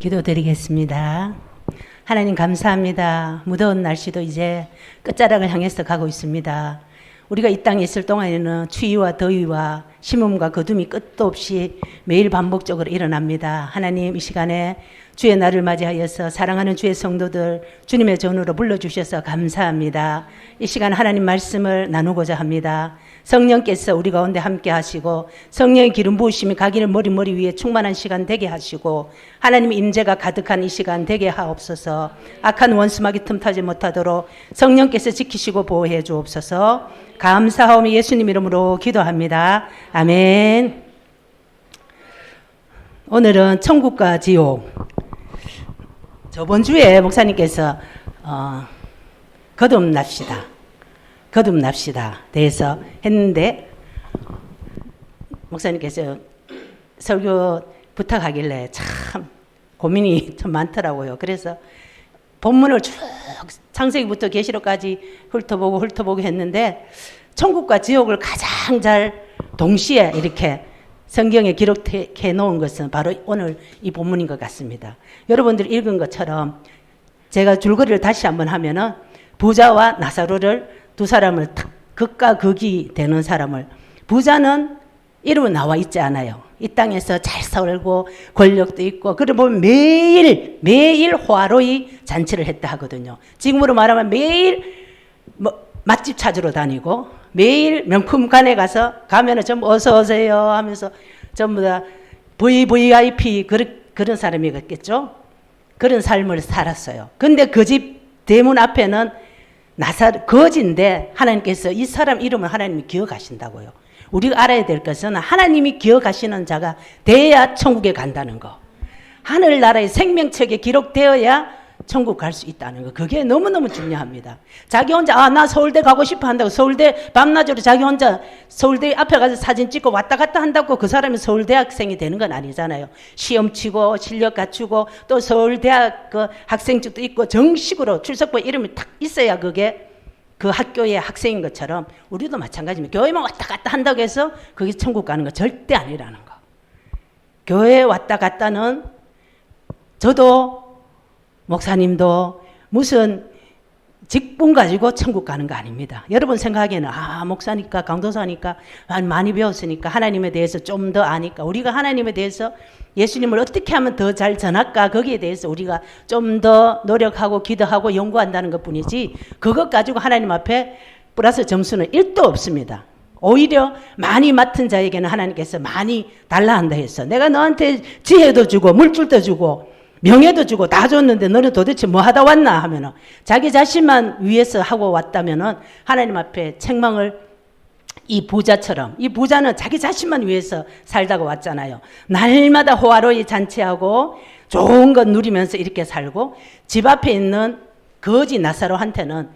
기도드리겠습니다. 하나님 감사합니다. 무더운 날씨도 이제 끝자락을 향해서 가고 있습니다. 우리가 이 땅에 있을 동안에는 추위와 더위와 심음과 거둠이 끝도 없이 매일 반복적으로 일어납니다. 하나님 이 시간에 주의 날을 맞이하여서 사랑하는 주의 성도들 주님의 전으로 불러주셔서 감사합니다. 이 시간 하나님 말씀을 나누고자 합니다. 성령께서 우리 가운데 함께 하시고 성령의 기름 부으심이 각인을 머리 위에 충만한 시간 되게 하시고 하나님의 임재가 가득한 이 시간 되게 하옵소서. 악한 원수마귀 틈타지 못하도록 성령께서 지키시고 보호해 주옵소서. 감사하오며 예수님 이름으로 기도합니다. 아멘. 오늘은 천국과 지옥. 저번 주에 목사님께서 거듭납시다 대해서 했는데 목사님께서 설교 부탁하길래 참 고민이 좀 많더라고요. 그래서 본문을 쭉 창세기부터 계시록까지 훑어보고 했는데 천국과 지옥을 가장 잘 동시에 이렇게 성경에 기록해 놓은 것은 바로 오늘 이 본문인 것 같습니다. 여러분들이 읽은 것처럼 제가 줄거리를 다시 한번 하면은 부자와 나사로를 두 사람을 극과 극이 되는 사람을, 부자는 이름은 나와 있지 않아요. 이 땅에서 잘 살고 권력도 있고 그러고 보면 매일 호화로이 잔치를 했다 하거든요. 지금으로 말하면 매일 맛집 찾으러 다니고 매일 명품관에 가면은 전부 어서 오세요 하면서 전부 다 VIP 그런 사람이겠죠. 그런 삶을 살았어요. 근데 그 집 대문 앞에는 거지인데 하나님께서 이 사람 이름을 하나님이 기억하신다고요. 우리가 알아야 될 것은 하나님이 기억하시는 자가 돼야 천국에 간다는 거. 하늘나라의 생명책에 기록되어야 천국 갈 수 있다는 거. 그게 너무너무 중요합니다. 자기 혼자 나 서울대 가고 싶어 한다고 서울대 밤낮으로 자기 혼자 서울대 앞에 가서 사진 찍고 왔다 갔다 한다고 그 사람이 서울대학생이 되는 건 아니잖아요. 시험 치고 실력 갖추고 또 서울대학 그 학생증도 있고 정식으로 출석부에 이름이 딱 있어야 그게 그 학교의 학생인 것처럼 우리도 마찬가지입니다. 교회만 왔다 갔다 한다고 해서 그게 천국 가는 거 절대 아니라는 거. 교회 왔다 갔다는 저도 목사님도 무슨 직분 가지고 천국 가는 거 아닙니다. 여러분 생각에는 목사니까 강도사니까 많이 배웠으니까 하나님에 대해서 좀 더 아니까 우리가 하나님에 대해서 예수님을 어떻게 하면 더 잘 전할까 거기에 대해서 우리가 좀 더 노력하고 기도하고 연구한다는 것뿐이지 그것 가지고 하나님 앞에 플러스 점수는 1도 없습니다. 오히려 많이 맡은 자에게는 하나님께서 많이 달라 한다 해서 내가 너한테 지혜도 주고 물줄도 주고 명예도 주고 다 줬는데 너는 도대체 뭐 하다 왔나 하면은 자기 자신만 위해서 하고 왔다면은 하나님 앞에 책망을 이 부자처럼 이 부자는 자기 자신만 위해서 살다가 왔잖아요. 날마다 호화로이 잔치하고 좋은 것 누리면서 이렇게 살고 집 앞에 있는 거지 나사로한테는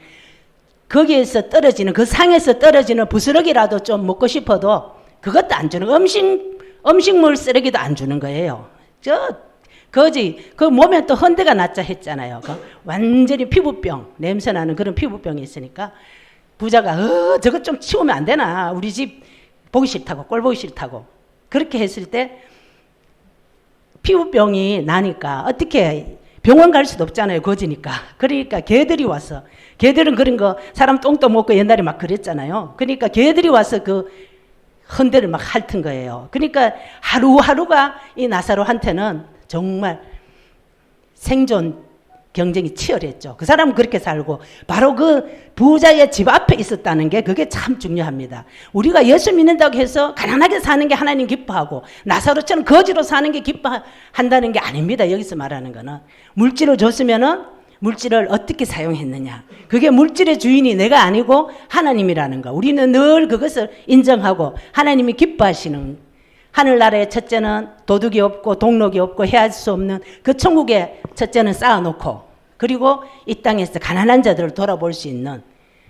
거기에서 떨어지는 그 상에서 떨어지는 부스러기라도 좀 먹고 싶어도 그것도 안 주는 음식물 쓰레기도 안 주는 거예요. 거지, 그 몸에 또 헌데가 났자 했잖아요. 완전히 피부병, 냄새나는 그런 피부병이 있으니까 부자가 저것 좀 치우면 안 되나? 우리 집 보기 싫다고, 꼴 보기 싫다고. 그렇게 했을 때 피부병이 나니까 어떻게 병원 갈 수도 없잖아요. 거지니까. 그러니까 개들이 와서, 개들은 그런 거 사람 똥도 먹고 옛날에 막 그랬잖아요. 그러니까 개들이 와서 그 헌데를 막 핥은 거예요. 그러니까 하루하루가 이 나사로한테는 정말 생존 경쟁이 치열했죠. 그 사람은 그렇게 살고 바로 그 부자의 집 앞에 있었다는 게 그게 참 중요합니다. 우리가 예수 믿는다고 해서 가난하게 사는 게 하나님 기뻐하고 나사로처럼 거지로 사는 게 기뻐한다는 게 아닙니다. 여기서 말하는 거는 물질을 줬으면은 물질을 어떻게 사용했느냐. 그게 물질의 주인이 내가 아니고 하나님이라는 거. 우리는 늘 그것을 인정하고 하나님이 기뻐하시는 하늘나라의 첫째는 도둑이 없고 동록이 없고 해할 수 없는 그 천국의 첫째는 쌓아놓고 그리고 이 땅에서 가난한 자들을 돌아볼 수 있는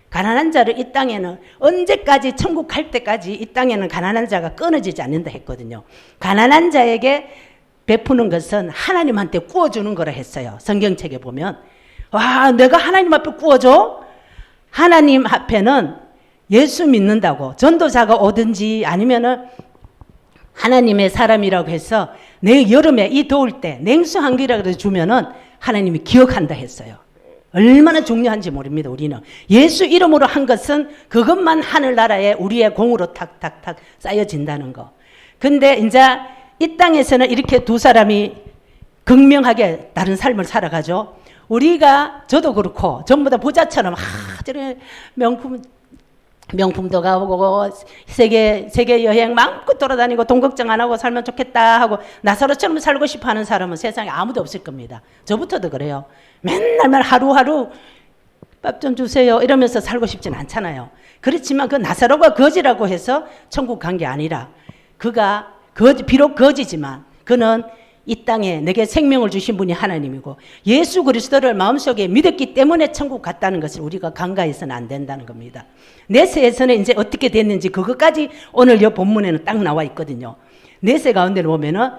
가난한 자를 이 땅에는 언제까지 천국 갈 때까지 이 땅에는 가난한 자가 끊어지지 않는다 했거든요. 가난한 자에게 베푸는 것은 하나님한테 구워주는 거라 했어요. 성경책에 보면 내가 하나님 앞에 구워줘? 하나님 앞에는 예수 믿는다고 전도자가 오든지 아니면은 하나님의 사람이라고 해서 내 여름에 이 더울 때 냉수 한 그릇이라도 주면은 하나님이 기억한다 했어요. 얼마나 중요한지 모릅니다. 우리는 예수 이름으로 한 것은 그것만 하늘나라에 우리의 공으로 탁탁탁 쌓여진다는 거. 근데 이제 이 땅에서는 이렇게 두 사람이 극명하게 다른 삶을 살아가죠. 우리가 저도 그렇고 전부 다 부자처럼 저래 명품도 가보고 세계 여행 마음껏 돌아다니고 돈 걱정 안 하고 살면 좋겠다 하고 나사로처럼 살고 싶어 하는 사람은 세상에 아무도 없을 겁니다. 저부터도 그래요. 맨날 하루하루 밥 좀 주세요 이러면서 살고 싶진 않잖아요. 그렇지만 그 나사로가 거지라고 해서 천국 간 게 아니라 그가 비록 거지지만 그는 이 땅에 내게 생명을 주신 분이 하나님이고 예수 그리스도를 마음속에 믿었기 때문에 천국 갔다는 것을 우리가 간과해서는 안 된다는 겁니다. 내세에서는 이제 어떻게 됐는지 그것까지 오늘 이 본문에는 딱 나와 있거든요. 내세 가운데를 보면은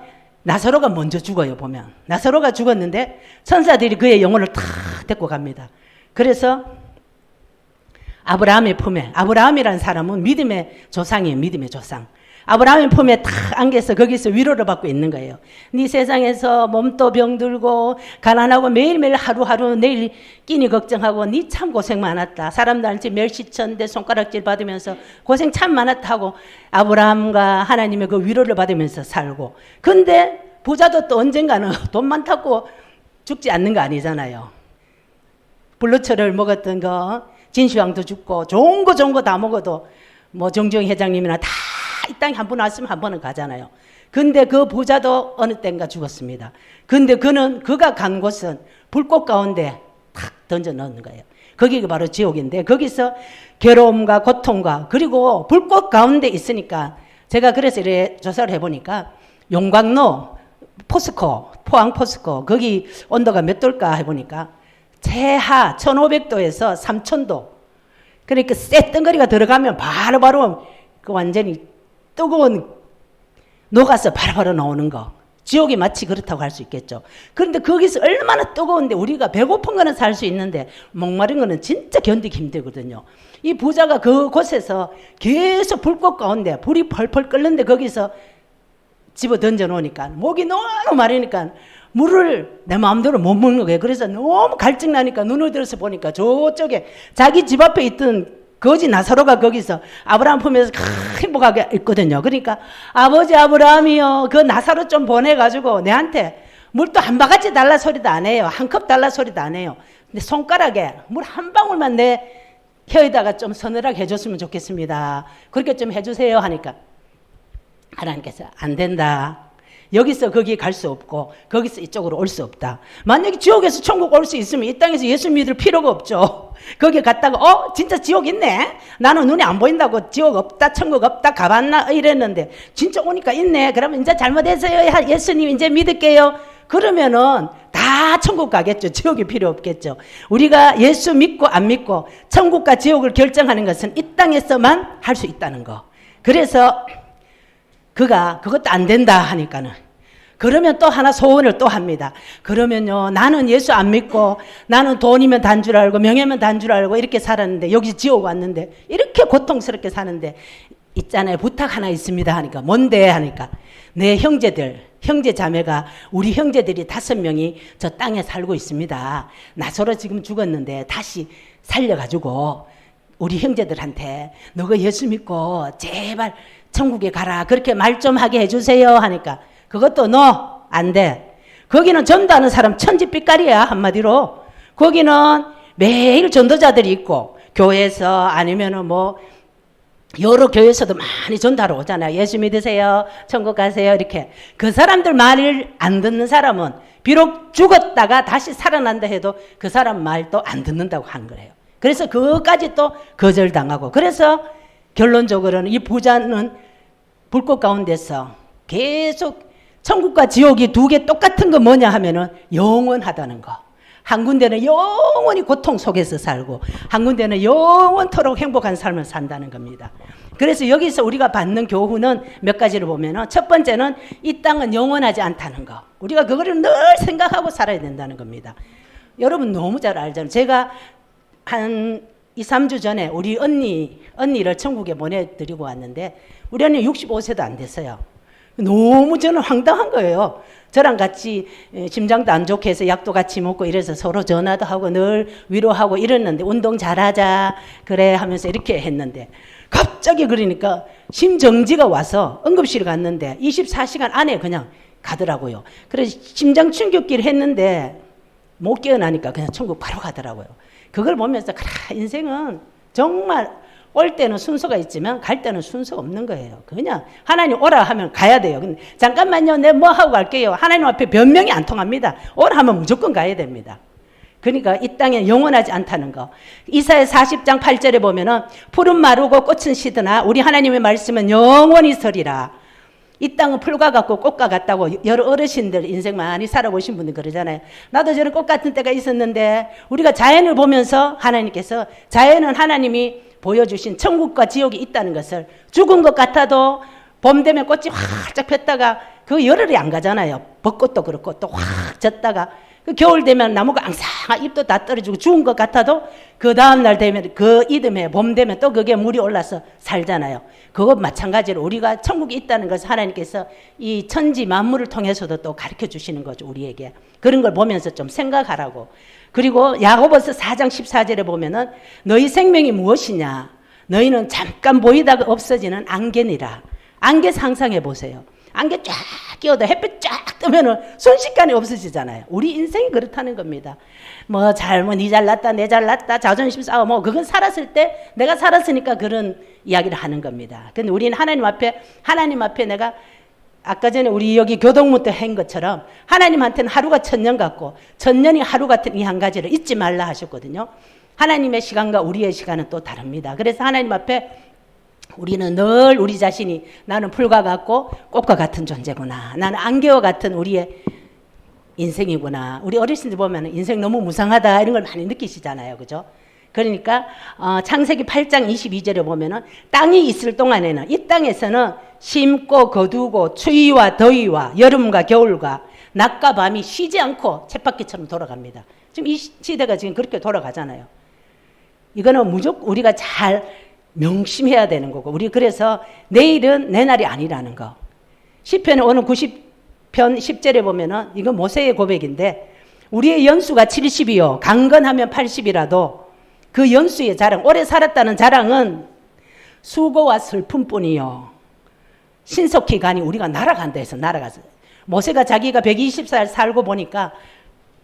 나사로가 먼저 죽어요. 보면 나사로가 죽었는데 천사들이 그의 영혼을 다 데리고 갑니다. 그래서 아브라함의 품에, 아브라함이라는 사람은 믿음의 조상이에요. 믿음의 조상. 아브라함의 품에 탁 안겨서 거기서 위로를 받고 있는 거예요. 네 세상에서 몸도 병들고 가난하고 매일매일 하루하루 내일 끼니 걱정하고 네 참 고생 많았다. 사람들한테 멸시천대 손가락질 받으면서 고생 참 많았다 하고 아브라함과 하나님의 그 위로를 받으면서 살고. 근데 부자도 또 언젠가는 돈 많다고 죽지 않는 거 아니잖아요. 블루철을 먹었던 거 진시황도 죽고 좋은 거 다 먹어도 뭐 정주영 회장님이나 다 이 땅에 한 번 왔으면 한 번은 가잖아요. 근데 그 부자도 어느 땐가 죽었습니다. 근데 그가 간 곳은 불꽃 가운데 탁 던져 넣는 거예요. 거기가 바로 지옥인데 거기서 괴로움과 고통과 그리고 불꽃 가운데 있으니까 제가 그래서 이렇게 조사를 해보니까 용광로 포스코 포항 포스코 거기 온도가 몇 도일까 해보니까 최하 1500도에서 3000도 그러니까 쇳덩거리가 들어가면 바로바로 그 완전히 뜨거운 녹아서 바로바로 나오는 거. 지옥이 마치 그렇다고 할 수 있겠죠. 그런데 거기서 얼마나 뜨거운데 우리가 배고픈 거는 살 수 있는데 목마른 거는 진짜 견디기 힘들거든요. 이 부자가 그곳에서 계속 불꽃 가운데 불이 펄펄 끓는데 거기서 집어 던져 놓으니까 목이 너무 마르니까 물을 내 마음대로 못 먹는 거예요. 그래서 너무 갈증 나니까 눈을 들어서 보니까 저쪽에 자기 집 앞에 있던 거지 나사로가 거기서 아브라함 품에서 행복하게 있거든요. 그러니까 아버지 아브라함이요 그 나사로 좀 보내가지고 내한테 물도 한 바가지 달라 소리도 안 해요. 한 컵 달라 소리도 안 해요. 근데 손가락에 물 한 방울만 내 혀에다가 좀 서늘하게 해줬으면 좋겠습니다. 그렇게 좀 해주세요 하니까 하나님께서 안 된다. 여기서 거기 갈 수 없고 거기서 이쪽으로 올 수 없다. 만약에 지옥에서 천국 올 수 있으면 이 땅에서 예수 믿을 필요가 없죠. 거기 갔다가 진짜 지옥 있네. 나는 눈에 안 보인다고 지옥 없다 천국 없다 가봤나 이랬는데 진짜 오니까 있네. 그러면 이제 잘못했어요. 예수님 이제 믿을게요. 그러면은 다 천국 가겠죠. 지옥이 필요 없겠죠. 우리가 예수 믿고 안 믿고 천국과 지옥을 결정하는 것은 이 땅에서만 할 수 있다는 거. 그래서 그가 그것도 안 된다 하니까는 그러면 또 하나 소원을 또 합니다. 그러면요 나는 예수 안 믿고 나는 돈이면 단 줄 알고 명예면 단 줄 알고 이렇게 살았는데 여기 지옥 왔는데 이렇게 고통스럽게 사는데 있잖아요 부탁 하나 있습니다 하니까 뭔데 하니까 내 형제 자매가 우리 형제들이 5명이 저 땅에 살고 있습니다. 나서로 지금 죽었는데 다시 살려가지고 우리 형제들한테 너가 예수 믿고 제발 천국에 가라 그렇게 말 좀 하게 해주세요 하니까 그것도 너 안 돼. 거기는 전도하는 사람 천지빛깔이야 한마디로. 거기는 매일 전도자들이 있고 교회에서 아니면은 뭐 여러 교회에서도 많이 전도하러 오잖아요. 예수 믿으세요 천국 가세요 이렇게. 그 사람들 말을 안 듣는 사람은 비록 죽었다가 다시 살아난다 해도 그 사람 말도 안 듣는다고 하는 거예요. 그래서 그것까지 또 거절당하고 그래서 결론적으로는 이 부자는 불꽃 가운데서 계속 천국과 지옥이 두 개 똑같은 거 뭐냐 하면은 영원하다는 거. 한 군데는 영원히 고통 속에서 살고 한 군데는 영원토록 행복한 삶을 산다는 겁니다. 그래서 여기서 우리가 받는 교훈은 몇 가지를 보면은 첫 번째는 이 땅은 영원하지 않다는 거. 우리가 그거를 늘 생각하고 살아야 된다는 겁니다. 여러분 너무 잘 알잖아요. 제가 한 2, 3주 전에 우리 언니를 천국에 보내드리고 왔는데 우리 언니 65세도 안 됐어요. 너무 저는 황당한 거예요. 저랑 같이 심장도 안 좋게 해서 약도 같이 먹고 이래서 서로 전화도 하고 늘 위로하고 이랬는데 운동 잘하자 그래 하면서 이렇게 했는데 갑자기 그러니까 심정지가 와서 응급실에 갔는데 24시간 안에 그냥 가더라고요. 그래서 심장 충격기를 했는데 못 깨어나니까 그냥 천국 바로 가더라고요. 그걸 보면서 그래, 인생은 정말 올 때는 순서가 있지만 갈 때는 순서가 없는 거예요. 그냥 하나님 오라 하면 가야 돼요. 근데 잠깐만요, 내 뭐 하고 갈게요. 하나님 앞에 변명이 안 통합니다. 오라 하면 무조건 가야 됩니다. 그러니까 이 땅에 영원하지 않다는 거. 이사야 40장 8절에 보면은 푸른 마르고 꽃은 시드나 우리 하나님의 말씀은 영원히 서리라. 이 땅은 풀과 같고 꽃과 같다고 여러 어르신들 인생 많이 살아보신 분들 그러잖아요. 나도 저런 꽃 같은 때가 있었는데 우리가 자연을 보면서 하나님께서 자연은 하나님이 보여주신 천국과 지옥이 있다는 것을 죽은 것 같아도 봄 되면 꽃이 활짝 폈다가 그 열흘이 안 가잖아요. 벚꽃도 그렇고 또 확 졌다가 그 겨울 되면 나무가 앙상한 잎도 다 떨어지고 죽은 것 같아도 그 다음날 되면 그 이듬해 봄 되면 또 그게 물이 올라서 살잖아요. 그것 마찬가지로 우리가 천국이 있다는 것을 하나님께서 이 천지 만물을 통해서도 또 가르쳐 주시는 거죠. 우리에게. 그런 걸 보면서 좀 생각하라고. 그리고 야고보서 4장 14절에 보면은 너희 생명이 무엇이냐? 너희는 잠깐 보이다가 없어지는 안개니라. 안개 상상해 보세요. 안개 쫙 끼어도 햇빛 쫙 뜨면은 순식간에 없어지잖아요. 우리 인생이 그렇다는 겁니다. 뭐 니 잘났다, 내 잘났다, 자존심 싸워, 뭐 그건 살았을 때 내가 살았으니까 그런 이야기를 하는 겁니다. 근데 우리는 하나님 앞에 내가 아까 전에 우리 여기 교동문 때 한 것처럼 하나님한테는 하루가 1000년 같고 1000년이 하루 같은 이 한 가지를 잊지 말라 하셨거든요. 하나님의 시간과 우리의 시간은 또 다릅니다. 그래서 하나님 앞에 우리는 늘 우리 자신이 나는 풀과 같고 꽃과 같은 존재구나. 나는 안개와 같은 우리의 인생이구나. 우리 어르신들 보면 인생 너무 무상하다 이런 걸 많이 느끼시잖아요. 그죠? 그러니까 창세기 8장 22절에 보면은 땅이 있을 동안에는 이 땅에서는 심고 거두고 추위와 더위와 여름과 겨울과 낮과 밤이 쉬지 않고 쳇바퀴처럼 돌아갑니다. 지금 이 시대가 지금 그렇게 돌아가잖아요. 이거는 무조건 우리가 잘 명심해야 되는 거고 우리 그래서 내일은 내 날이 아니라는 거. 시편에 오늘 90편 10절에 보면은 이건 모세의 고백인데 우리의 연수가 70이요 강건하면 80이라도 그 연수의 자랑, 오래 살았다는 자랑은 수고와 슬픔뿐이요. 신속히 가니 우리가 날아간다 해서 날아가서. 모세가 자기가 120살 살고 보니까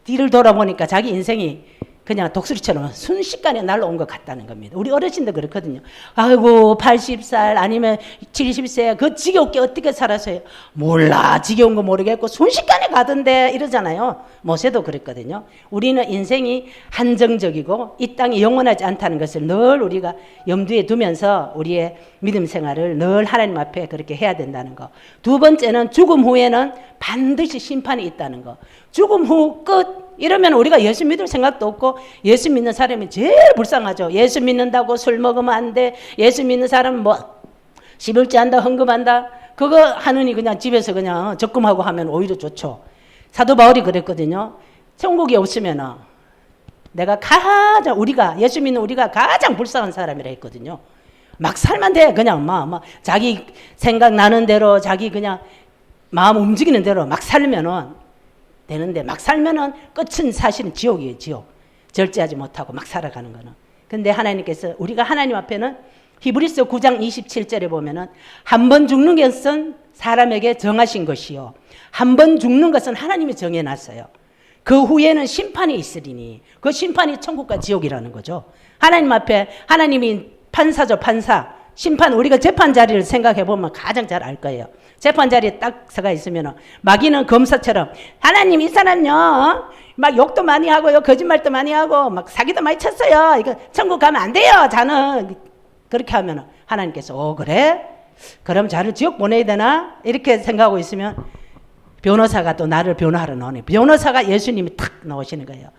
뒤를 돌아보니까 자기 인생이 그냥 독수리처럼 순식간에 날아온 것 같다는 겁니다. 우리 어르신도 그렇거든요. 아이고 80살 아니면 70세 그 지겹게 어떻게 살았어요? 몰라 지겨운 거 모르겠고 순식간에 가던데 이러잖아요. 모세도 그랬거든요. 우리는 인생이 한정적이고 이 땅이 영원하지 않다는 것을 늘 우리가 염두에 두면서 우리의 믿음 생활을 늘 하나님 앞에 그렇게 해야 된다는 거. 두 번째는 죽음 후에는 반드시 심판이 있다는 거. 죽음 후 끝 이러면 우리가 예수 믿을 생각도 없고 예수 믿는 사람이 제일 불쌍하죠. 예수 믿는다고 술 먹으면 안 돼. 예수 믿는 사람은 뭐 11조 한다 헌금한다. 그거 하느니 그냥 집에서 그냥 적금하고 하면 오히려 좋죠. 사도 바울이 그랬거든요. 천국이 없으면 내가 가장 우리가 예수 믿는 우리가 가장 불쌍한 사람이라 했거든요. 막 살면 돼. 그냥 막 자기 생각나는 대로 자기 그냥 마음 움직이는 대로 막 살면은 되는데 막 살면은 끝은 사실은 지옥이에요. 지옥. 절제하지 못하고 막 살아가는 거는. 근데 하나님께서 우리가 하나님 앞에는 히브리서 9장 27절에 보면은 한 번 죽는 것은 사람에게 정하신 것이요. 한 번 죽는 것은 하나님이 정해놨어요. 그 후에는 심판이 있으리니 그 심판이 천국과 지옥이라는 거죠. 하나님 앞에 하나님이 판사죠. 판사. 심판 우리가 재판 자리를 생각해 보면 가장 잘 알 거예요. 재판 자리에 딱 서가 있으면 마귀는 검사처럼 하나님 이 사람요 막 욕도 많이 하고요 거짓말도 많이 하고 막 사기도 많이 쳤어요. 이거 천국 가면 안 돼요. 자는 그렇게 하면 하나님께서 그래? 그럼 자를 지옥 보내야 되나? 이렇게 생각하고 있으면 변호사가 또 나를 변호하러 나오네. 변호사가 예수님이 탁 나오시는 거예요.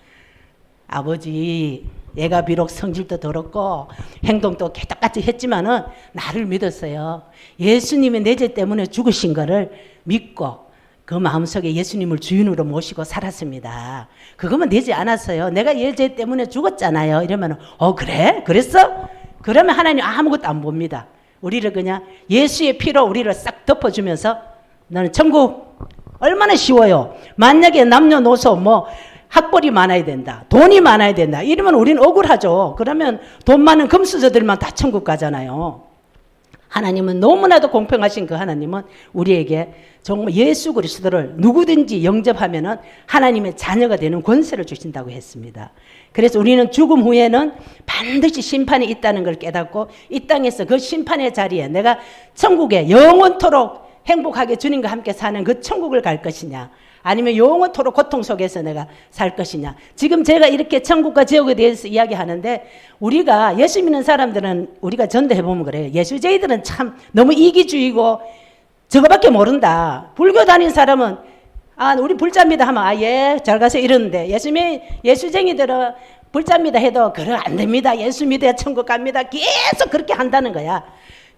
아버지 얘가 비록 성질도 더럽고 행동도 개떡같이 했지만은 나를 믿었어요. 예수님이 내 죄 때문에 죽으신 거를 믿고 그 마음속에 예수님을 주인으로 모시고 살았습니다. 그거만 되지 않았어요. 내가 얘 죄 때문에 죽었잖아요. 이러면 그래? 그랬어? 그러면 하나님 아무것도 안 봅니다. 우리를 그냥 예수의 피로 우리를 싹 덮어주면서 나는 천국 얼마나 쉬워요. 만약에 남녀노소 뭐 학벌이 많아야 된다, 돈이 많아야 된다 이러면 우리는 억울하죠. 그러면 돈 많은 금수저들만 다 천국 가잖아요. 하나님은 너무나도 공평하신 그 하나님은 우리에게 정말 예수 그리스도를 누구든지 영접하면은 하나님의 자녀가 되는 권세를 주신다고 했습니다. 그래서 우리는 죽음 후에는 반드시 심판이 있다는 걸 깨닫고 이 땅에서 그 심판의 자리에 내가 천국에 영원토록 행복하게 주님과 함께 사는 그 천국을 갈 것이냐, 아니면 영원토록 고통 속에서 내가 살 것이냐. 지금 제가 이렇게 천국과 지옥에 대해서 이야기하는데 우리가 예수 믿는 사람들은 우리가 전도해보면 그래요. 예수쟁이들은 참 너무 이기주의고 저거밖에 모른다. 불교 다닌 사람은 우리 불자입니다 하면 예, 잘 가세요 이러는데 예수쟁이들은 불자입니다 해도 그래 안 됩니다. 예수 믿어야 천국 갑니다. 계속 그렇게 한다는 거야.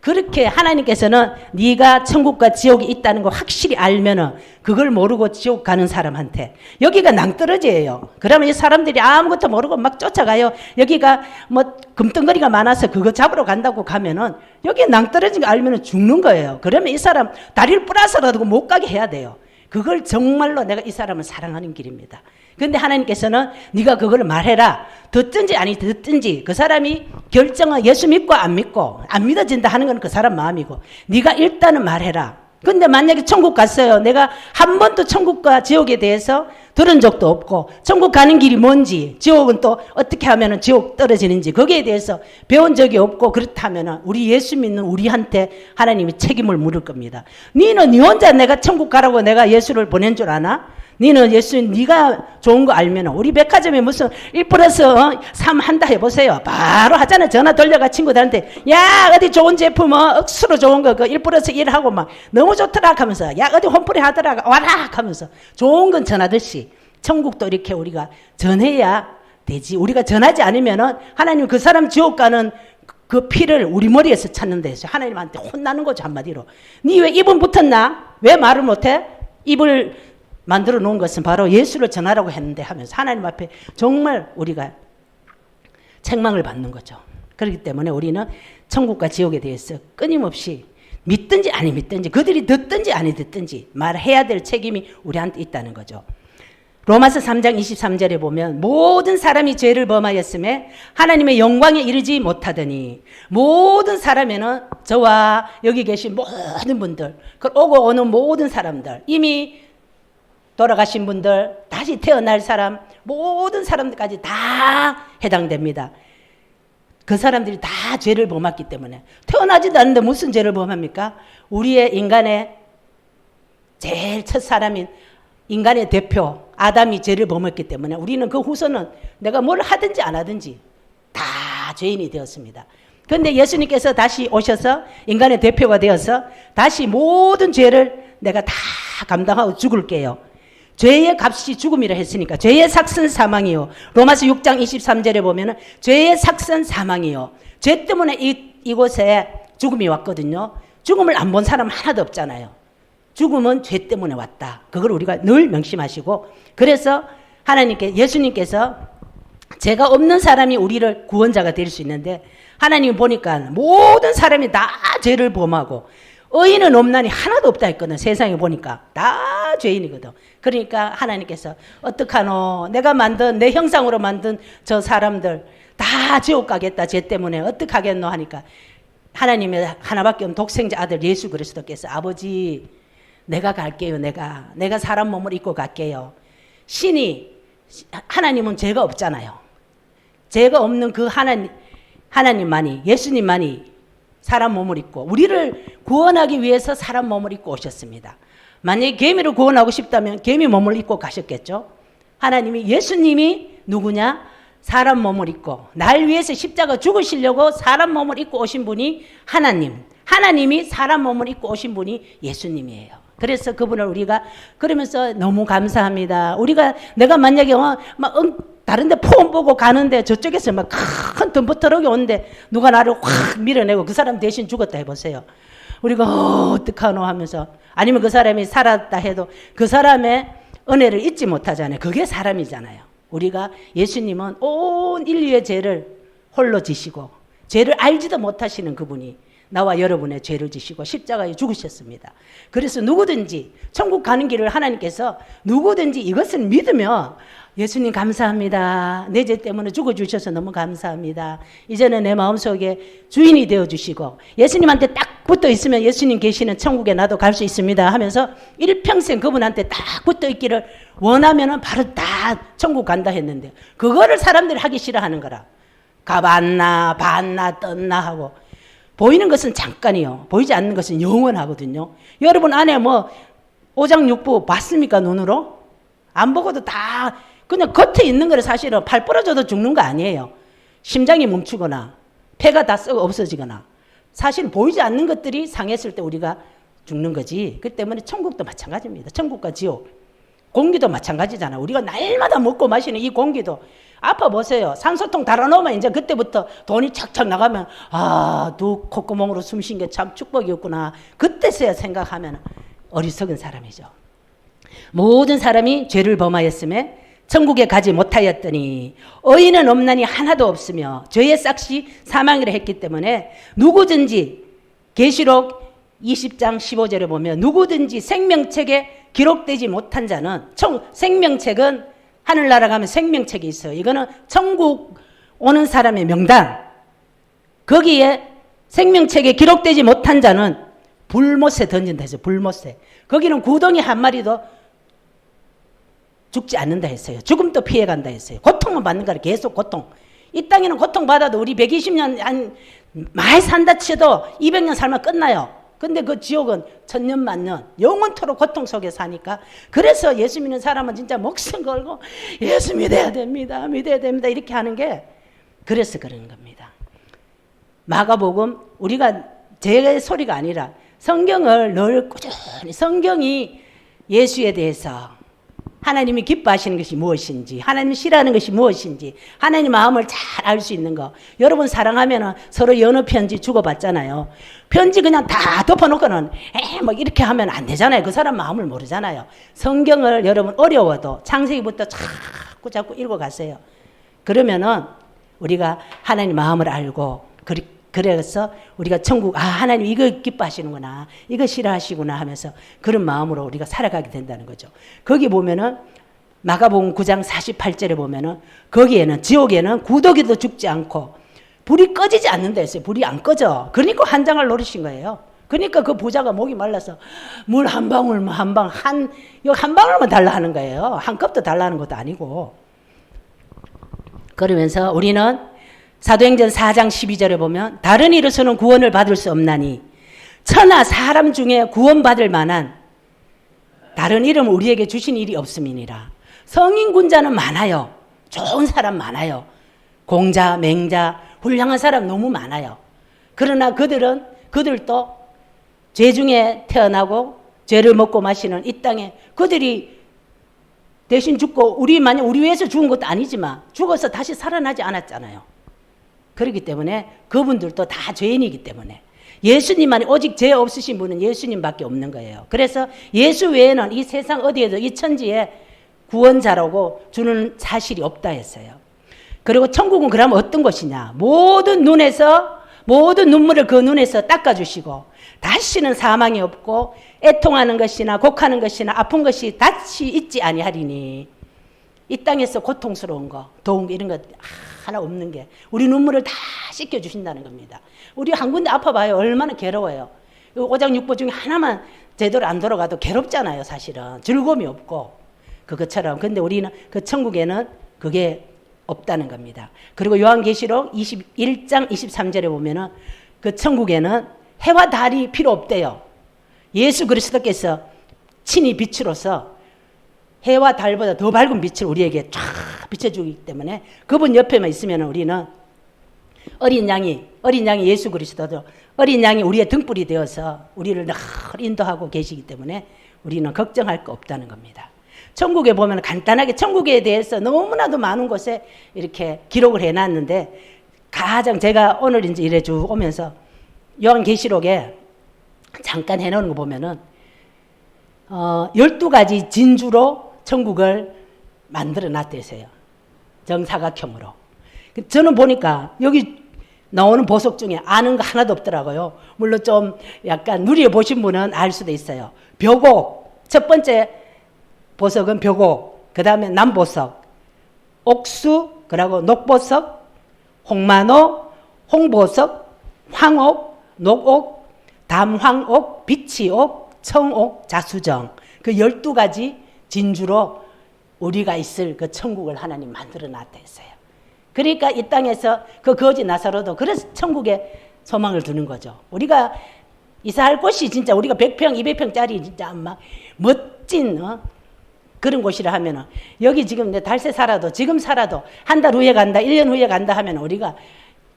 그렇게 하나님께서는 네가 천국과 지옥이 있다는 거 확실히 알면은 그걸 모르고 지옥 가는 사람한테 여기가 낭떠러지예요. 그러면 이 사람들이 아무것도 모르고 막 쫓아가요. 여기가 뭐 금덩어리가 많아서 그거 잡으러 간다고 가면은 여기 낭떠러진 거 알면은 죽는 거예요. 그러면 이 사람 다리를 뿌라서라도 못 가게 해야 돼요. 그걸 정말로 내가 이 사람을 사랑하는 길입니다. 그런데 하나님께서는 네가 그걸 말해라. 듣든지 아니 듣든지 그 사람이 결정은 예수 믿고 안 믿어진다 하는 건 그 사람 마음이고 네가 일단은 말해라. 근데 만약에 천국 갔어요. 내가 한 번도 천국과 지옥에 대해서 들은 적도 없고 천국 가는 길이 뭔지 지옥은 또 어떻게 하면 지옥 떨어지는지 거기에 대해서 배운 적이 없고 그렇다면 우리 예수 믿는 우리한테 하나님이 책임을 물을 겁니다. 너는 네 혼자 내가 천국 가라고 내가 예수를 보낸 줄 아나? 너는 예수 네가 좋은 거 알면 우리 백화점에 무슨 1+3 한다 해보세요. 바로 하잖아요. 전화 돌려가 친구들한테 야 어디 좋은 제품 억수로 좋은 거 그 1+1 하고 막 너무 좋더라 하면서 야 어디 홈플이 하더라 와라 하면서 좋은 건 전하듯이 천국도 이렇게 우리가 전해야 되지. 우리가 전하지 않으면은 하나님 그 사람 지옥 가는 그 피를 우리 머리에서 찾는다 해서 하나님한테 혼나는 거죠. 한마디로 니 왜 입은 붙었나? 왜 말을 못해? 입을 만들어 놓은 것은 바로 예수를 전하라고 했는데 하면서 하나님 앞에 정말 우리가 책망을 받는 거죠. 그렇기 때문에 우리는 천국과 지옥에 대해서 끊임없이 믿든지 아니 믿든지 그들이 듣든지 아니 듣든지 말해야 될 책임이 우리한테 있다는 거죠. 로마서 3장 23절에 보면 모든 사람이 죄를 범하였음에 하나님의 영광에 이르지 못하더니 모든 사람에는 저와 여기 계신 모든 분들 오고 오는 모든 사람들 이미 돌아가신 분들, 다시 태어날 사람, 모든 사람들까지 다 해당됩니다. 그 사람들이 다 죄를 범했기 때문에 태어나지도 않는데 무슨 죄를 범합니까? 우리의 인간의 제일 첫 사람인 인간의 대표 아담이 죄를 범했기 때문에 우리는 그 후손은 내가 뭘 하든지 안 하든지 다 죄인이 되었습니다. 그런데 예수님께서 다시 오셔서 인간의 대표가 되어서 다시 모든 죄를 내가 다 감당하고 죽을게요. 죄의 값이 죽음이라 했으니까 죄의 삭은 사망이요. 로마서 6장 23절에 보면은 죄의 삭은 사망이요. 죄 때문에 이곳에 죽음이 왔거든요. 죽음을 안 본 사람 하나도 없잖아요. 죽음은 죄 때문에 왔다. 그걸 우리가 늘 명심하시고 그래서 예수님께서 죄가 없는 사람이 우리를 구원자가 될 수 있는데 하나님 보니까 모든 사람이 다 죄를 범하고 의인은 없나니 하나도 없다 했거든. 세상에 보니까 다 죄인이거든. 그러니까 하나님께서 어떡하노 내가 만든 내 형상으로 만든 저 사람들 다 지옥 가겠다 죄 때문에 어떡하겠노 하니까 하나님의 하나밖에 없는 독생자 아들 예수 그리스도께서 아버지 내가 갈게요. 내가 사람 몸을 입고 갈게요. 하나님은 죄가 없잖아요. 죄가 없는 그 하나님만이 예수님만이 사람 몸을 입고 우리를 구원하기 위해서 사람 몸을 입고 오셨습니다. 만약에 개미를 구원하고 싶다면 개미 몸을 입고 가셨겠죠. 예수님이 누구냐? 사람 몸을 입고 날 위해서 십자가 죽으시려고 사람 몸을 입고 오신 분이 하나님이 사람 몸을 입고 오신 분이 예수님이에요. 그래서 그분을 우리가 그러면서 너무 감사합니다. 내가 만약에 다른 데 포옹 보고 가는데 저쪽에서 막 큰 덤버터럭이 오는데 누가 나를 확 밀어내고 그 사람 대신 죽었다 해보세요. 우리가 어떡하노 하면서 아니면 그 사람이 살았다 해도 그 사람의 은혜를 잊지 못하잖아요. 그게 사람이잖아요. 우리가 예수님은 온 인류의 죄를 홀로 지시고 죄를 알지도 못하시는 그분이 나와 여러분의 죄를 지시고 십자가에 죽으셨습니다. 그래서 누구든지 천국 가는 길을 하나님께서 누구든지 이것을 믿으며 예수님 감사합니다. 내 죄 때문에 죽어주셔서 너무 감사합니다. 이제는 내 마음속에 주인이 되어주시고 예수님한테 딱 붙어 있으면 예수님 계시는 천국에 나도 갈 수 있습니다 하면서 일평생 그분한테 딱 붙어 있기를 원하면 바로 다 천국 간다 했는데 그거를 사람들이 하기 싫어하는 거라. 가봤나 봤나 떴나 하고 보이는 것은 잠깐이요. 보이지 않는 것은 영원하거든요. 여러분 안에 뭐 오장육부 봤습니까? 눈으로? 안 보고도 다 그냥 겉에 있는 거를 사실은 팔 부러져도 죽는 거 아니에요. 심장이 멈추거나 폐가 다 썩어 없어지거나 사실 보이지 않는 것들이 상했을 때 우리가 죽는 거지. 그 때문에 천국도 마찬가지입니다. 천국과 지옥. 공기도 마찬가지잖아. 우리가 날마다 먹고 마시는 이 공기도 아파 보세요. 산소통 달아놓으면 이제 그때부터 돈이 착착 나가면 두 콧구멍으로 숨 쉰 게 참 축복이었구나. 그때서야 생각하면 어리석은 사람이죠. 모든 사람이 죄를 범하였음에 천국에 가지 못하였더니 의인은 없나니 하나도 없으며 죄의 싹이 사망이라 했기 때문에 누구든지 계시록 20장 15절에 보면 누구든지 생명책에 기록되지 못한 자는 생명책은 하늘나라 가면 생명책이 있어요. 이거는 천국 오는 사람의 명단. 거기에 생명책에 기록되지 못한 자는 불못에 던진다 했어요. 불못에. 거기는 구덩이 한 마리도 죽지 않는다 했어요. 죽음도 피해간다 했어요. 고통만 받는 거라 계속 고통. 이 땅에는 고통받아도 우리 120년 많이 산다 쳐도 200년 살면 끝나요. 근데 그 지옥은 천년 만년 영원토록 고통 속에 사니까 그래서 예수 믿는 사람은 진짜 목숨 걸고 예수 믿어야 됩니다. 믿어야 됩니다. 이렇게 하는 게 그래서 그러는 겁니다. 마가복음 우리가 제 소리가 아니라 성경을 늘 꾸준히 성경이 예수에 대해서 하나님이 기뻐하시는 것이 무엇인지 하나님이 싫어하는 것이 무엇인지 하나님 마음을 잘 알 수 있는 거. 여러분 사랑하면 서로 연어 편지 주고받잖아요. 편지 그냥 다 덮어놓고는 막 이렇게 하면 안 되잖아요. 그 사람 마음을 모르잖아요. 성경을 여러분 어려워도 창세기부터 자꾸 읽어가세요. 그러면은 우리가 하나님 마음을 알고 그래서 우리가 천국 하나님 이거 기뻐하시는구나 이거 싫어하시구나 하면서 그런 마음으로 우리가 살아가게 된다는 거죠. 거기 보면은 마가복음 9장 48절에 보면은 거기에는 지옥에는 구더기도 죽지 않고 불이 꺼지지 않는다 했어요. 불이 안 꺼져. 그러니까 한 장을 노리신 거예요. 그러니까 그 부자가 목이 말라서 물 한 방울 한 방울만 달라 하는 거예요. 한 컵도 달라 하는 것도 아니고. 그러면서 우리는 사도행전 4장 12절에 보면 다른 이로서는 구원을 받을 수 없나니 천하 사람 중에 구원받을 만한 다른 이름을 우리에게 주신 일이 없음이니라. 성인 군자는 많아요. 좋은 사람 많아요. 공자, 맹자, 훌륭한 사람 너무 많아요. 그러나 그들도 죄 중에 태어나고 죄를 먹고 마시는 이 땅에 그들이 대신 죽고 만약 우리 위해서 죽은 것도 아니지만 죽어서 다시 살아나지 않았잖아요. 그렇기 때문에 그분들도 다 죄인이기 때문에 예수님만이 오직 죄 없으신 분은 예수님밖에 없는 거예요. 그래서 예수 외에는 이 세상 어디에도 이 천지에 구원자라고 주는 사실이 없다 했어요. 그리고 천국은 그러면 어떤 것이냐. 모든 눈물을 그 눈에서 닦아주시고 다시는 사망이 없고 애통하는 것이나 곡하는 것이나 아픈 것이 다시 있지 아니하리니 이 땅에서 고통스러운 거, 더운 거 이런 거 하나 없는 게 우리 눈물을 다 씻겨주신다는 겁니다. 우리 한 군데 아파봐요. 얼마나 괴로워요. 오장육부 중에 하나만 제대로 안 돌아가도 괴롭잖아요. 사실은 즐거움이 없고 그것처럼. 근데 우리는 그 천국에는 그게 없다는 겁니다. 그리고 요한계시록 21장 23절에 보면은 그 천국에는 해와 달이 필요 없대요. 예수 그리스도께서 친히 빛으로서 해와 달보다 더 밝은 빛을 우리에게 쫙 비춰주기 때문에 그분 옆에만 있으면 우리는 어린 양이 예수 그리스도도 어린 양이 우리의 등불이 되어서 우리를 늘 인도하고 계시기 때문에 우리는 걱정할 거 없다는 겁니다. 천국에 보면 간단하게 천국에 대해서 너무나도 많은 곳에 이렇게 기록을 해놨는데 가장 제가 오늘 이제 이래 쭉 오면서 요한계시록에 잠깐 해놓은 거 보면은 12가지 진주로 천국을 만들어 놨대서요. 정사각형으로. 저는 보니까 여기 나오는 보석 중에 아는 거 하나도 없더라고요. 물론 좀 약간 누려보신 분은 알 수도 있어요. 벽옥, 첫 번째 보석은 벽옥, 그 다음에 남보석, 옥수, 그리고 녹보석, 홍만호, 홍보석, 황옥, 녹옥, 담황옥, 비치옥, 청옥, 자수정. 그 12가지 진주로 우리가 있을 그 천국을 하나님 만들어 놨다 했어요. 그러니까 이 땅에서 그 거지 나사로도 그래서 천국에 소망을 두는 거죠. 우리가 이사할 곳이 진짜 우리가 100평, 200평짜리 진짜 막 멋진 그런 곳이라 하면은 여기 지금 내 달새 살아도 지금 살아도 한 달 후에 간다, 1년 후에 간다 하면 우리가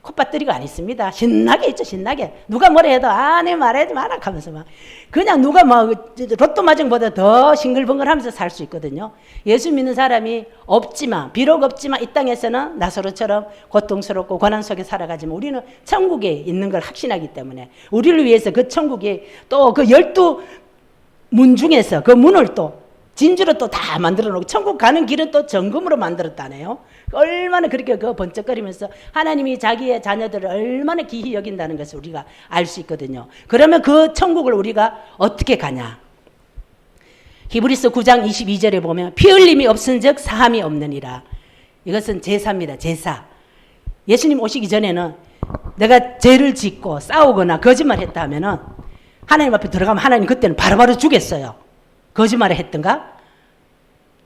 콧밭들이가 안 있습니다. 신나게 있죠, 신나게. 누가 뭐라 해도 내 말하지 마라 하면서 막 그냥 누가 막 로또 맞은보다 더 싱글벙글하면서 살 수 있거든요. 예수 믿는 사람이 없지만 비록 없지만 이 땅에서는 나사로처럼 고통스럽고 고난 속에 살아가지만 우리는 천국에 있는 걸 확신하기 때문에 우리를 위해서 그 천국에 또 그 12문 중에서 그 문을 또 진주로 또 다 만들어 놓고 천국 가는 길은 또 정금으로 만들었다네요. 얼마나 그렇게 그 번쩍거리면서 하나님이 자기의 자녀들을 얼마나 기히 여긴다는 것을 우리가 알 수 있거든요. 그러면 그 천국을 우리가 어떻게 가냐? 히브리서 9장 22절에 보면 피 흘림이 없은즉 사함이 없느니라. 이것은 제사입니다. 제사. 예수님 오시기 전에는 내가 죄를 짓고 싸우거나 거짓말했다 하면은 하나님 앞에 들어가면 하나님 그때는 바로바로 주겠어요. 거짓말을 했던가?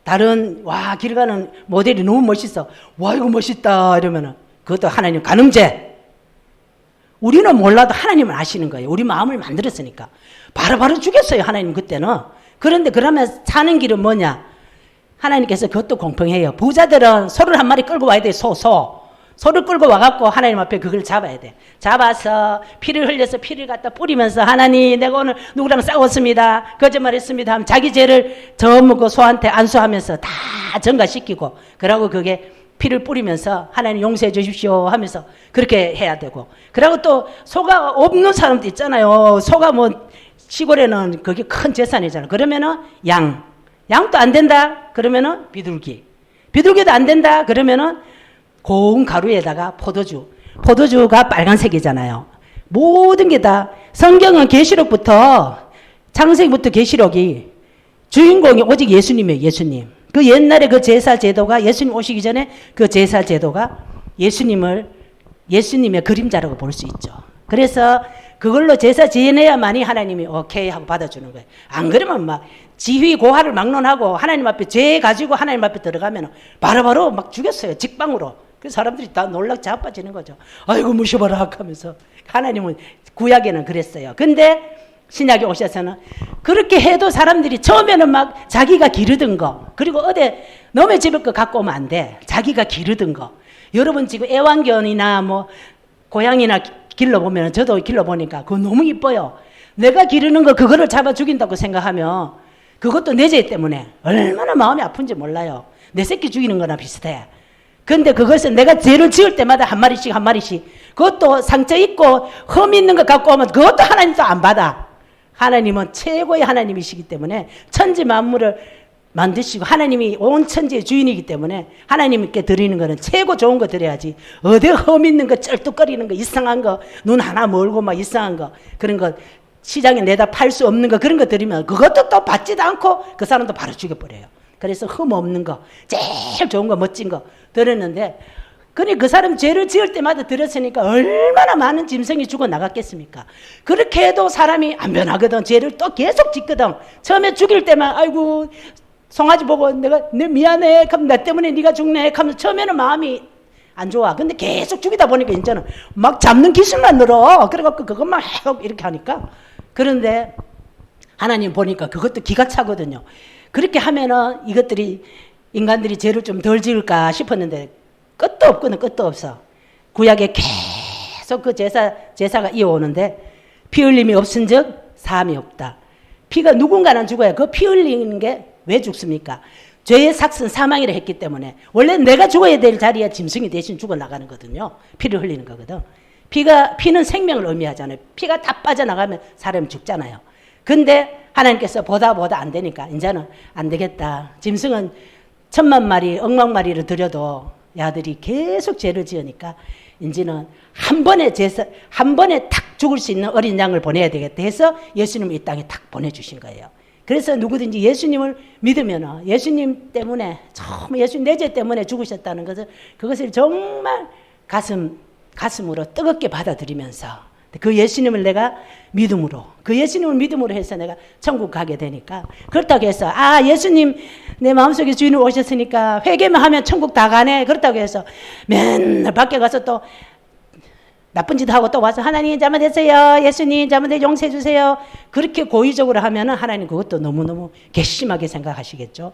다른 길 가는 모델이 너무 멋있어. 와 이거 멋있다 이러면은 그것도 하나님 가늠죄. 우리는 몰라도 하나님은 아시는 거예요. 우리 마음을 만들었으니까 바로바로 주겠어요. 하나님 그때는. 그런데 그러면 사는 길은 뭐냐? 하나님께서 그것도 공평해요. 부자들은 소를 한 마리 끌고 와야 돼. 소를 끌고 와갖고 하나님 앞에 그걸 잡아야 돼. 잡아서 피를 흘려서 피를 갖다 뿌리면서 하나님 내가 오늘 누구랑 싸웠습니다. 거짓말했습니다 하면 자기 죄를 저물고 소한테 안수하면서 다 전가시키고 그러고 그게 피를 뿌리면서 하나님 용서해 주십시오 하면서 그렇게 해야 되고 그리고 또 소가 없는 사람도 있잖아요. 소가 뭐 시골에는 그게 큰 재산이잖아요. 그러면은 양도 안 된다 그러면은 비둘기도 안 된다 그러면은 고운 가루에다가 포도주가 빨간색이잖아요. 모든 게 다 성경은 계시록부터 창세기부터 계시록이 주인공이 오직 예수님이에요. 예수님. 그 옛날에 그 제사 제도가 예수님 오시기 전에 그 제사 제도가 예수님의 그림자라고 볼 수 있죠. 그래서 그걸로 제사 지내야만이 하나님이 오케이 하고 받아주는 거예요. 안 그러면 막 지휘 고하를 막론하고 하나님 앞에 죄 가지고 하나님 앞에 들어가면 바로바로 막 죽였어요. 직방으로. 그래서 사람들이 다 놀라 자빠지는 거죠. 아이고 무셔봐라 하면서. 하나님은 구약에는 그랬어요. 근데 신약에 오셔서는 그렇게 해도 사람들이 처음에는 막 자기가 기르던 거 그리고 어디 남의 집을 거 갖고 오면 안 돼. 자기가 기르던 거. 여러분 지금 애완견이나 뭐 고양이나 길러보면 저도 길러보니까 그거 너무 이뻐요. 내가 기르는 거 그거를 잡아 죽인다고 생각하면 그것도 내 죄 때문에 얼마나 마음이 아픈지 몰라요. 내 새끼 죽이는 거나 비슷해. 근데 그것은 내가 죄를 지을 때마다 한 마리씩 그것도 상처 있고 흠 있는 거 갖고 오면 그것도 하나님도 안 받아. 하나님은 최고의 하나님이시기 때문에 천지 만물을 만드시고 하나님이 온 천지의 주인이기 때문에 하나님께 드리는 거는 최고 좋은 거 드려야지. 어디 흠 있는 거 쩔뚝거리는 거 이상한 거 눈 하나 멀고 막 이상한 거 그런 거 시장에 내다 팔 수 없는 거 그런 거 드리면 그것도 또 받지도 않고 그 사람도 바로 죽여버려요. 그래서 흠 없는 거 제일 좋은 거 멋진 거 드렸는데 그러니 그 사람 죄를 지을 때마다 들었으니까 얼마나 많은 짐승이 죽어 나갔겠습니까? 그렇게 해도 사람이 안 변하거든. 죄를 또 계속 짓거든. 처음에 죽일 때만 아이고 송아지 보고 내 미안해 그럼 나 때문에 네가 죽네 하면서 처음에는 마음이 안 좋아. 근데 계속 죽이다 보니까 이제는 막 잡는 기술만 늘어. 그래갖고 그것만 이렇게 하니까. 그런데 하나님 보니까 그것도 기가 차거든요. 그렇게 하면은 이것들이 인간들이 죄를 좀 덜 지을까 싶었는데 끝도 없거든. 끝도 없어. 구약에 계속 그 제사가 이어오는데 피 흘림이 없은즉 사함이 없다. 피가 누군가는 죽어야 그 피 흘리는 게 왜 죽습니까? 죄의 삭은 사망이라 했기 때문에 원래 내가 죽어야 될 자리에 짐승이 대신 죽어나가는 거거든요. 피를 흘리는 거거든. 피는 생명을 의미하잖아요. 피가 다 빠져나가면 사람이 죽잖아요. 근데 하나님께서 보다 안 되니까 이제는 안 되겠다. 짐승은 1000만 마리, 억만 마리를 들여도 야들이 계속 죄를 지으니까 이제는 한 번에 탁 죽을 수 있는 어린 양을 보내야 되겠다 해서 예수님을 이 땅에 탁 보내주신 거예요. 그래서 누구든지 예수님을 믿으면 예수님 때문에 처음 예수님 내 죄 때문에 죽으셨다는 것을 그것을 정말 가슴으로 뜨겁게 받아들이면서 그 예수님을 내가 믿음으로 그 예수님을 믿음으로 해서 내가 천국 가게 되니까 그렇다고 해서 예수님 내 마음속에 주인으로 오셨으니까 회개만 하면 천국 다 가네 그렇다고 해서 맨날 밖에 가서 또 나쁜 짓 하고 또 와서 하나님 잘못했어요. 예수님 잘못해 용서해 주세요. 그렇게 고의적으로 하면은 하나님 그것도 너무너무 괘씸하게 생각하시겠죠.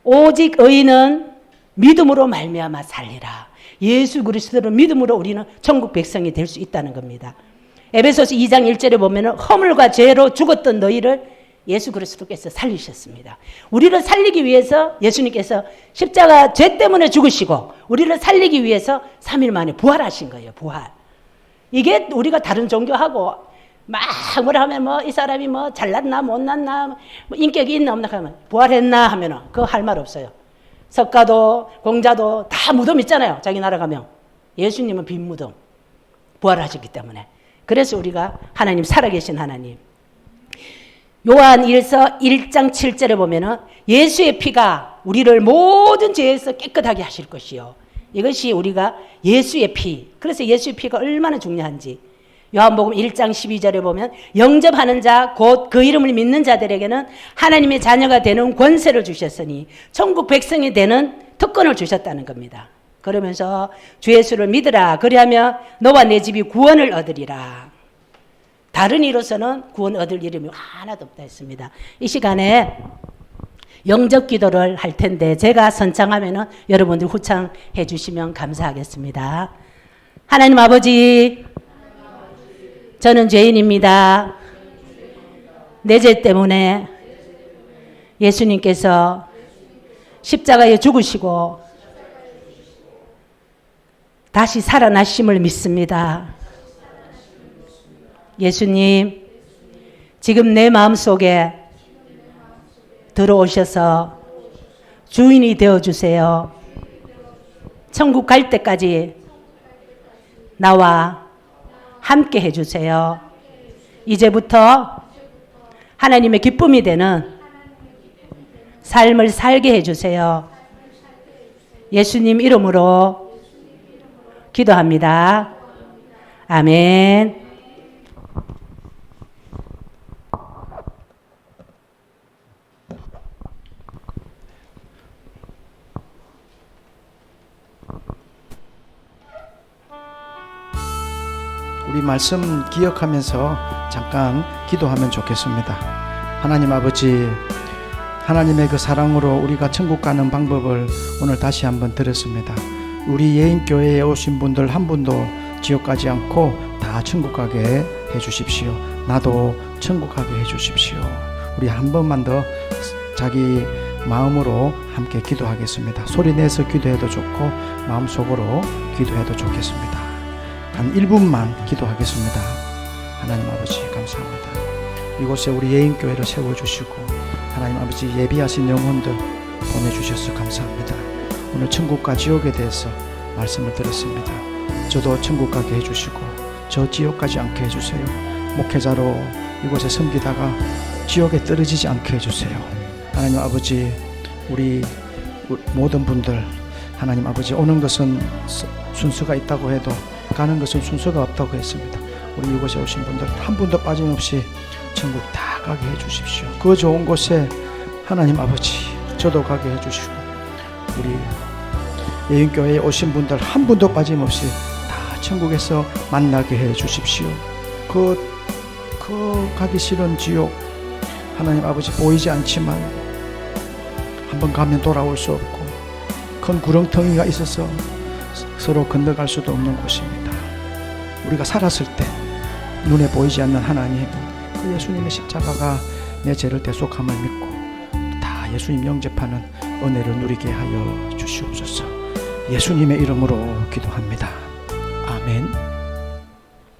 오직 의인은 믿음으로 말미암아 살리라. 예수 그리스도를 믿음으로 우리는 천국 백성이 될 수 있다는 겁니다. 에베소서 2장 1절에 보면은 허물과 죄로 죽었던 너희를 예수 그리스도께서 살리셨습니다. 우리를 살리기 위해서 예수님께서 십자가 죄 때문에 죽으시고 우리를 살리기 위해서 3일 만에 부활하신 거예요. 부활. 이게 우리가 다른 종교하고 막 뭐라 하면 이 사람이 잘났나 못났나 인격이 있나 없나 하면 부활했나 하면은 그거 할 말 없어요. 석가도 공자도 다 무덤 있잖아요. 자기 나라 가면. 예수님은 빈 무덤. 부활하셨기 때문에. 그래서 우리가 하나님 살아계신 하나님. 요한 1서 1장 7절에 보면은 예수의 피가 우리를 모든 죄에서 깨끗하게 하실 것이요. 이것이 우리가 예수의 피. 그래서 예수의 피가 얼마나 중요한지. 요한복음 1장 12절에 보면 영접하는 자 곧 그 이름을 믿는 자들에게는 하나님의 자녀가 되는 권세를 주셨으니 천국 백성이 되는 특권을 주셨다는 겁니다. 그러면서 주 예수를 믿으라. 그리하면 너와 내 집이 구원을 얻으리라. 다른 이로서는 구원 얻을 이름이 하나도 없다 했습니다. 이 시간에 영접 기도를 할 텐데 제가 선창하면은 여러분들 후창해 주시면 감사하겠습니다. 하나님 아버지, 저는 죄인입니다. 내 죄 때문에 예수님께서 십자가에 죽으시고 다시 살아나심을 믿습니다. 예수님, 지금 내 마음속에 들어오셔서 주인이 되어주세요. 천국 갈 때까지 나와 함께 해주세요. 이제부터 하나님의 기쁨이 되는 삶을 살게 해주세요. 예수님 이름으로 기도합니다. 아멘. 우리 말씀 기억하면서 잠깐 기도하면 좋겠습니다. 하나님 아버지, 하나님의 그 사랑으로 우리가 천국 가는 방법을 오늘 다시 한번 들었습니다. 우리 예인교회에 오신 분들 한 분도 지옥 가지 않고 다 천국 가게 해주십시오. 나도 천국 가게 해주십시오. 우리 한 번만 더 자기 마음으로 함께 기도하겠습니다. 소리 내서 기도해도 좋고 마음속으로 기도해도 좋겠습니다. 한 1분만 기도하겠습니다. 하나님 아버지 감사합니다. 이곳에 우리 예인교회를 세워주시고 하나님 아버지 예비하신 영혼들 보내주셔서 감사합니다. 오늘 천국과 지옥에 대해서 말씀을 들었습니다. 저도 천국 가게 해주시고 저 지옥 가지 않게 해주세요. 목회자로 이곳에 섬기다가 지옥에 떨어지지 않게 해주세요. 하나님 아버지, 우리 모든 분들 하나님 아버지, 오는 것은 순서가 있다고 해도 가는 것은 순서가 없다고 했습니다. 우리 이곳에 오신 분들 한 분도 빠짐없이 천국 다 가게 해주십시오. 그 좋은 곳에 하나님 아버지 저도 가게 해주시고 우리 예인교회에 오신 분들 한 분도 빠짐없이 다 천국에서 만나게 해주십시오. 그 가기 싫은 지옥 하나님 아버지 보이지 않지만 한번 가면 돌아올 수 없고 큰 구렁텅이가 있어서 서로 건너갈 수도 없는 곳입니다. 우리가 살았을 때 눈에 보이지 않는 하나님, 그 예수님의 십자가가 내 죄를 대속함을 믿고 다 예수님 영접하는 은혜를 누리게 하여 주시옵소서. 예수님의 이름으로 기도합니다. 아멘.